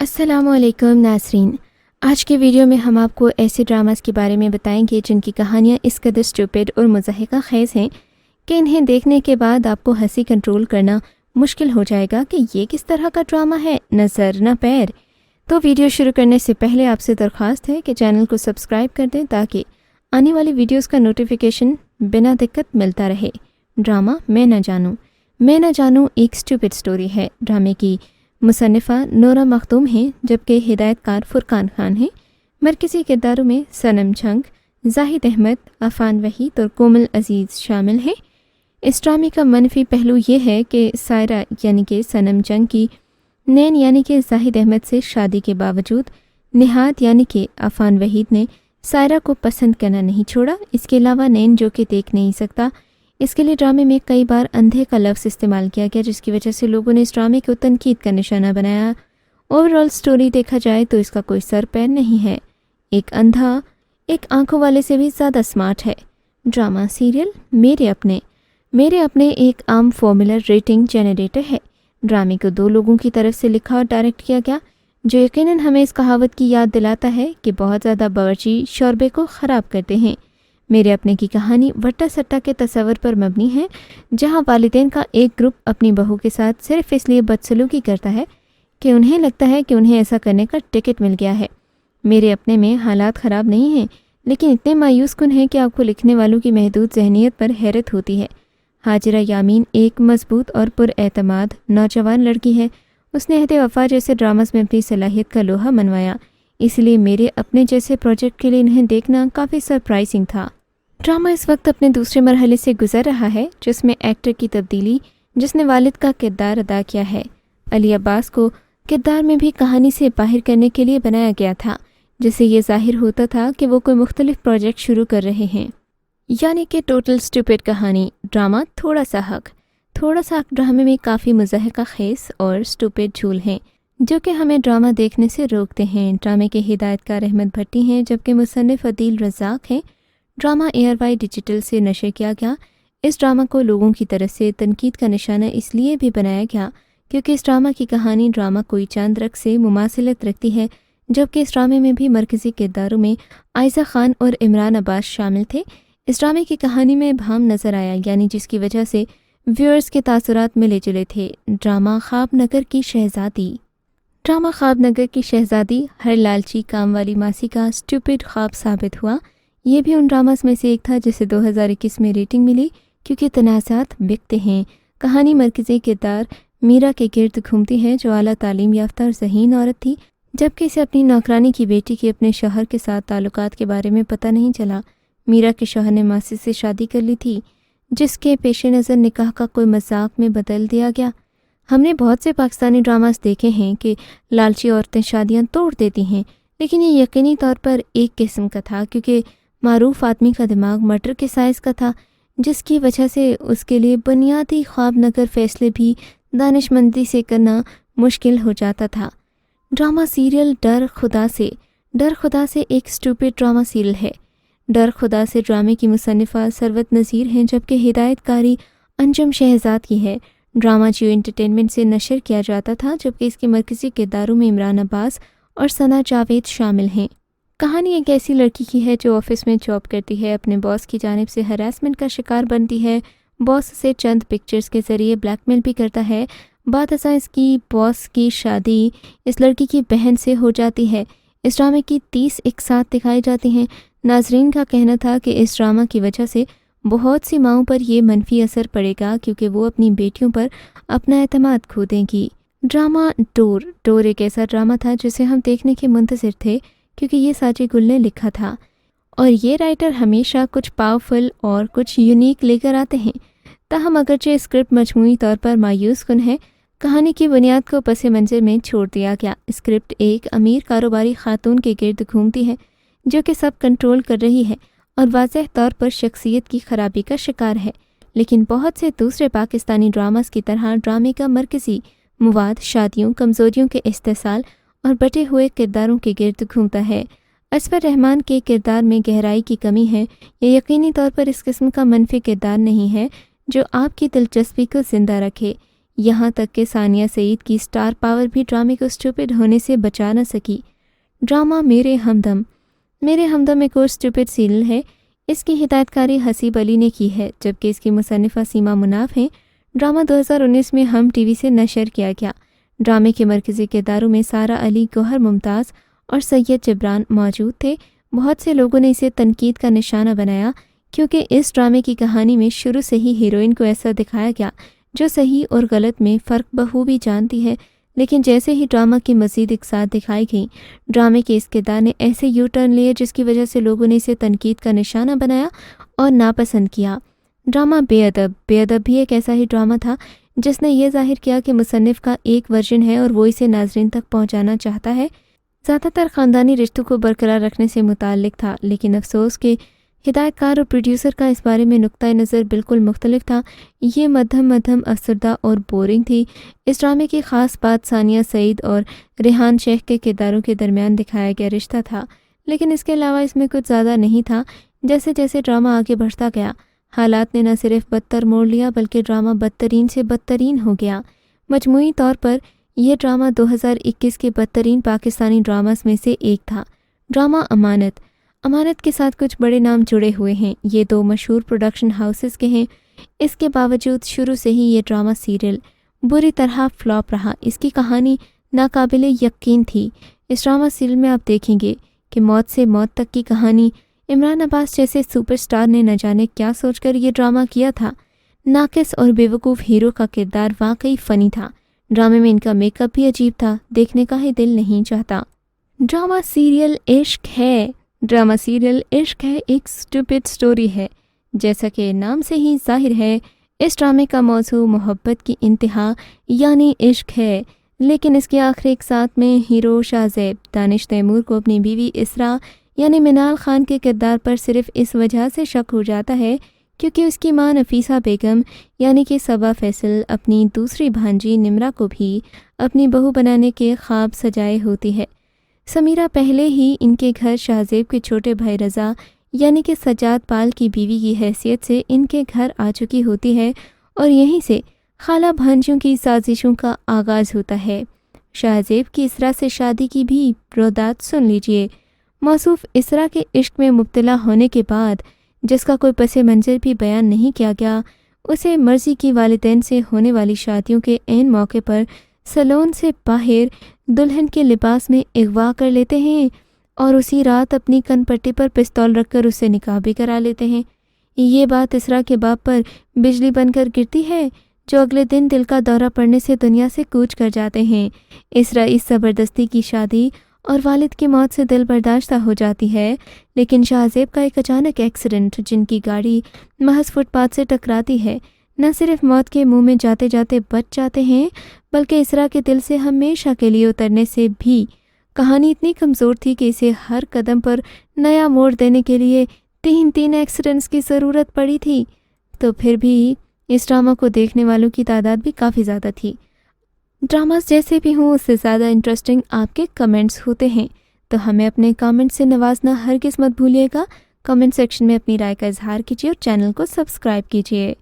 السلام علیکم ناظرین، آج کے ویڈیو میں ہم آپ کو ایسے ڈراماز کے بارے میں بتائیں گے جن کی کہانیاں اس قدر اسٹوپڈ اور مضحکہ خیز ہیں کہ انہیں دیکھنے کے بعد آپ کو ہنسی کنٹرول کرنا مشکل ہو جائے گا کہ یہ کس طرح کا ڈرامہ ہے، نہ سر نہ پیر۔ تو ویڈیو شروع کرنے سے پہلے آپ سے درخواست ہے کہ چینل کو سبسکرائب کر دیں تاکہ آنے والی ویڈیوز کا نوٹیفیکیشن بنا دقت ملتا رہے۔ ڈرامہ میں نہ جانوں ایک اسٹوپڈ سٹوری ہے۔ ڈرامے کی مصنفہ نورا مختوم ہیں جبکہ ہدایت کار فرقان خان ہیں۔ مرکزی کرداروں میں صنم جھنگ، زاہد احمد، عفان وحید اور کومل عزیز شامل ہیں۔ اس ڈرامے کا منفی پہلو یہ ہے کہ سائرہ یعنی کہ صنم جھنگ کی نین یعنی کہ زاہد احمد سے شادی کے باوجود نہاد یعنی کہ عفان وحید نے سائرہ کو پسند کرنا نہیں چھوڑا۔ اس کے علاوہ نین جو کہ دیکھ نہیں سکتا، اس کے لیے ڈرامے میں کئی بار اندھے کا لفظ استعمال کیا گیا جس کی وجہ سے لوگوں نے اس ڈرامے کو تنقید کا نشانہ بنایا۔ اوورآل سٹوری دیکھا جائے تو اس کا کوئی سر پیر نہیں ہے۔ ایک اندھا ایک آنکھوں والے سے بھی زیادہ سمارٹ ہے۔ ڈرامہ سیریل میرے اپنے ایک عام فارمولر ریٹنگ جنریٹر ہے۔ ڈرامے کو 2 لوگوں کی طرف سے لکھا اور ڈائریکٹ کیا گیا جو یقیناً ہمیں اس کہاوت کی یاد دلاتا ہے کہ بہت زیادہ باورچی شوربے کو خراب کرتے ہیں۔ میرے اپنے کی کہانی وٹا سٹا کے تصور پر مبنی ہے جہاں والدین کا ایک گروپ اپنی بہو کے ساتھ صرف اس لیے بدسلوکی کرتا ہے کہ انہیں لگتا ہے کہ انہیں ایسا کرنے کا ٹکٹ مل گیا ہے۔ میرے اپنے میں حالات خراب نہیں ہیں لیکن اتنے مایوس کن ہیں کہ آپ کو لکھنے والوں کی محدود ذہنیت پر حیرت ہوتی ہے۔ ہاجرہ یامین ایک مضبوط اور پر اعتماد نوجوان لڑکی ہے۔ اس نے عہد وفا جیسے ڈراماز میں اپنی صلاحیت کا لوہا منوایا، اس لیے میرے اپنے جیسے پروجیکٹ کے لیے انہیں دیکھنا کافی سرپرائزنگ تھا۔ ڈرامہ اس وقت اپنے دوسرے مرحلے سے گزر رہا ہے جس میں ایکٹر کی تبدیلی جس نے والد کا کردار ادا کیا ہے۔ علی عباس کو کردار میں بھی کہانی سے باہر کرنے کے لیے بنایا گیا تھا جس سے یہ ظاہر ہوتا تھا کہ وہ کوئی مختلف پروجیکٹ شروع کر رہے ہیں، یعنی کہ ٹوٹل سٹوپڈ کہانی۔ ڈرامہ تھوڑا سا حق ڈرامے میں کافی مضحکہ خیز اور سٹوپڈ جھول ہیں جو کہ ہمیں ڈرامہ دیکھنے سے روکتے ہیں۔ ڈرامے کے ہدایت کار احمد بھٹی ہیں جبکہ مصنف عدیل رزاق ہیں۔ ڈرامہ ARY ڈیجیٹل سے نشر کیا گیا۔ اس ڈرامہ کو لوگوں کی طرف سے تنقید کا نشانہ اس لیے بھی بنایا گیا کیونکہ اس ڈرامہ کی کہانی ڈرامہ کوئی چاند رقص سے مماثلت رکھتی ہے، جبکہ اس ڈرامے میں بھی مرکزی کرداروں میں عائزہ خان اور عمران عباس شامل تھے۔ اس ڈرامے کی کہانی میں ابہام نظر آیا یعنی جس کی وجہ سے ویورز کے تاثرات ملے جلے تھے۔ ڈرامہ خواب نگر کی شہزادی ہر لالچی کام والی ماسی کا سٹوپڈ خواب ثابت ہوا۔ یہ بھی ان ڈراماز میں سے ایک تھا جسے 2021 میں ریٹنگ ملی کیونکہ تنازعات بکتے ہیں۔ کہانی مرکزی کردار میرا کے گرد گھومتی ہے جو اعلیٰ تعلیم یافتہ اور ذہین عورت تھی، جبکہ اسے اپنی نوکرانی کی بیٹی کے اپنے شوہر کے ساتھ تعلقات کے بارے میں پتہ نہیں چلا۔ میرا کے شوہر نے ماسی سے شادی کر لی تھی جس کے پیش نظر نکاح کا کوئی مذاق میں بدل دیا گیا۔ ہم نے بہت سے پاکستانی ڈراماز دیکھے ہیں کہ لالچی عورتیں شادیاں توڑ دیتی ہیں، لیکن یہ یقینی طور پر ایک قسم کا تھا کیونکہ معروف آدمی کا دماغ مٹر کے سائز کا تھا جس کی وجہ سے اس کے لیے بنیادی خواب نگر فیصلے بھی دانش مندی سے کرنا مشکل ہو جاتا تھا۔ ڈرامہ سیریل ڈر خدا سے ایک سٹوپڈ ڈرامہ سیریل ہے۔ ڈر خدا سے ڈرامے کی مصنفہ ثروت نذیر ہیں جبکہ ہدایت کاری انجم شہزاد کی ہے۔ ڈرامہ جیو انٹرٹینمنٹ سے نشر کیا جاتا تھا جبکہ اس کے مرکزی کرداروں میں عمران عباس اور ثنا جاوید شامل ہیں۔ کہانی ایک ایسی لڑکی کی ہے جو آفس میں جاب کرتی ہے، اپنے باس کی جانب سے ہراسمنٹ کا شکار بنتی ہے، باس سے چند پکچرز کے ذریعے بلیک میل بھی کرتا ہے۔ بعد ازاں اس کی باس کی شادی اس لڑکی کی بہن سے ہو جاتی ہے۔ اس ڈرامے کی 30 ایک ساتھ دکھائی جاتی ہیں۔ ناظرین کا کہنا تھا کہ اس ڈرامہ کی وجہ سے بہت سی ماؤں پر یہ منفی اثر پڑے گا کیونکہ وہ اپنی بیٹیوں پر اپنا اعتماد کھو دیں گی۔ ڈرامہ ڈور ایک ایسا ڈرامہ تھا جسے ہم دیکھنے کے منتظر تھے کیونکہ یہ ساجد گل نے لکھا تھا اور یہ رائٹر ہمیشہ کچھ پاورفل اور کچھ یونیک لے کر آتے ہیں۔ تاہم اگرچہ اسکرپٹ مجموعی طور پر مایوس کن ہے، کہانی کی بنیاد کو پس منظر میں چھوڑ دیا گیا۔ اسکرپٹ ایک امیر کاروباری خاتون کے گرد گھومتی ہے جو کہ سب کنٹرول کر رہی ہے اور واضح طور پر شخصیت کی خرابی کا شکار ہے، لیکن بہت سے دوسرے پاکستانی ڈراماز کی طرح ڈرامے کا مرکزی مواد شادیوں، کمزوریوں کے استحصال اور بٹے ہوئے کرداروں کے گرد گھومتا ہے۔ اصفر رحمان کے کردار میں گہرائی کی کمی ہے۔ یہ یقینی طور پر اس قسم کا منفی کردار نہیں ہے جو آپ کی دلچسپی کو زندہ رکھے۔ یہاں تک کہ ثانیہ سعید کی سٹار پاور بھی ڈرامے کو اسٹوپڈ ہونے سے بچا نہ سکی۔ ڈرامہ میرے ہمدم ایک اور اسٹوپڈ سیریل ہے۔ اس کی ہدایت کاری حسیب علی نے کی ہے، جبکہ اس کی مصنفہ سیما مناف ہیں۔ ڈرامہ 2019 میں ہم ٹی وی سے نشر کیا گیا۔ ڈرامے کے مرکزی کرداروں میں سارہ علی، گوہر ممتاز اور سید جبران موجود تھے۔ بہت سے لوگوں نے اسے تنقید کا نشانہ بنایا کیونکہ اس ڈرامے کی کہانی میں شروع سے ہی ہیروئن کو ایسا دکھایا گیا جو صحیح اور غلط میں فرق بخوبی جانتی ہے، لیکن جیسے ہی ڈرامہ کی مزید اقساط دکھائی گئیں، ڈرامے کے اس کردار نے ایسے یو ٹرن لیے جس کی وجہ سے لوگوں نے اسے تنقید کا نشانہ بنایا اور ناپسند کیا۔ ڈرامہ بے ادب بھی ایک ایسا ہی ڈرامہ تھا جس نے یہ ظاہر کیا کہ مصنف کا ایک ورژن ہے اور وہ اسے ناظرین تک پہنچانا چاہتا ہے۔ زیادہ تر خاندانی رشتوں کو برقرار رکھنے سے متعلق تھا، لیکن افسوس کہ ہدایت کار اور پروڈیوسر کا اس بارے میں نقطۂ نظر بالکل مختلف تھا۔ یہ مدھم افسردہ اور بورنگ تھی۔ اس ڈرامے کی خاص بات ثانیہ سعید اور ریحان شیخ کے کرداروں کے درمیان دکھایا گیا رشتہ تھا، لیکن اس کے علاوہ اس میں کچھ زیادہ نہیں تھا۔ جیسے جیسے ڈرامہ آگے بڑھتا گیا، حالات نے نہ صرف بدتر موڑ لیا بلکہ ڈرامہ بدترین سے بدترین ہو گیا۔ مجموعی طور پر یہ ڈرامہ 2021 کے بدترین پاکستانی ڈراماز میں سے ایک تھا۔ ڈرامہ امانت کے ساتھ کچھ بڑے نام جڑے ہوئے ہیں۔ یہ دو مشہور پروڈکشن ہاؤسز کے ہیں۔ اس کے باوجود شروع سے ہی یہ ڈرامہ سیریل بری طرح فلاپ رہا۔ اس کی کہانی ناقابل یقین تھی۔ اس ڈرامہ سیریل میں آپ دیکھیں گے کہ موت سے موت تک کی کہانی۔ عمران عباس جیسے سپر سٹار نے نہ جانے کیا سوچ کر یہ ڈرامہ کیا تھا۔ ناقص اور بیوقوف ہیرو کا کردار واقعی فنی تھا۔ ڈرامے میں ان کا میک اپ بھی عجیب تھا، دیکھنے کا ہی دل نہیں چاہتا۔ ڈرامہ سیریل عشق ہے ایک سٹوپڈ سٹوری ہے۔ جیسا کہ نام سے ہی ظاہر ہے، اس ڈرامے کا موضوع محبت کی انتہا یعنی عشق ہے، لیکن اس کے آخری اقساط میں ہیرو شاہ زیب دانش تیمور کو اپنی بیوی اسرا یعنی منال خان کے کردار پر صرف اس وجہ سے شک ہو جاتا ہے کیونکہ اس کی ماں نفیسہ بیگم یعنی کہ صبا فیصل اپنی دوسری بھانجی نمرہ کو بھی اپنی بہو بنانے کے خواب سجائے ہوتی ہے۔ سمیرہ پہلے ہی ان کے گھر شاہ زیب کے چھوٹے بھائی رضا یعنی کہ سجاد پال کی بیوی کی حیثیت سے ان کے گھر آ چکی ہوتی ہے اور یہیں سے خالہ بھانجیوں کی سازشوں کا آغاز ہوتا ہے۔ شاہ زیب کی اسرا سے شادی کی بھی رودات سن لیجئے۔ موصوف اسرا کے عشق میں مبتلا ہونے کے بعد، جس کا کوئی پس منظر بھی بیان نہیں کیا گیا، اسے مرضی کی والدین سے ہونے والی شادیوں کے عین موقع پر سیلون سے باہر دلہن کے لباس میں اغوا کر لیتے ہیں اور اسی رات اپنی کن پٹی پر پستول رکھ کر اسے نکاح بھی کرا لیتے ہیں۔ یہ بات اسرا کے باپ پر بجلی بن کر گرتی ہے، جو اگلے دن دل کا دورہ پڑنے سے دنیا سے کوچ کر جاتے ہیں۔ اسرا اس زبردستی کی شادی اور والد کی موت سے دل برداشتہ ہو جاتی ہے، لیکن شاہ زیب کا ایک اچانک ایکسیڈنٹ جن کی گاڑی محض فٹ پاتھ سے ٹکراتی ہے، نہ صرف موت کے منہ میں جاتے جاتے بچ جاتے ہیں بلکہ اسرا کے دل سے ہمیشہ کے لیے اترنے سے بھی۔ کہانی اتنی کمزور تھی کہ اسے ہر قدم پر نیا موڑ دینے کے لیے تین ایکسیڈنٹس کی ضرورت پڑی تھی، تو پھر بھی اس ڈرامہ کو دیکھنے والوں کی تعداد بھی کافی زیادہ تھی۔ ڈراماز جیسے بھی ہوں، اس سے زیادہ انٹرسٹنگ آپ کے کمنٹس ہوتے ہیں، تو ہمیں اپنے کامنٹ سے نوازنا ہرگز مت بھولیے گا۔ کمنٹ سیکشن میں اپنی رائے کا اظہار کیجیے اور چینل کو سبسکرائب کیجیے۔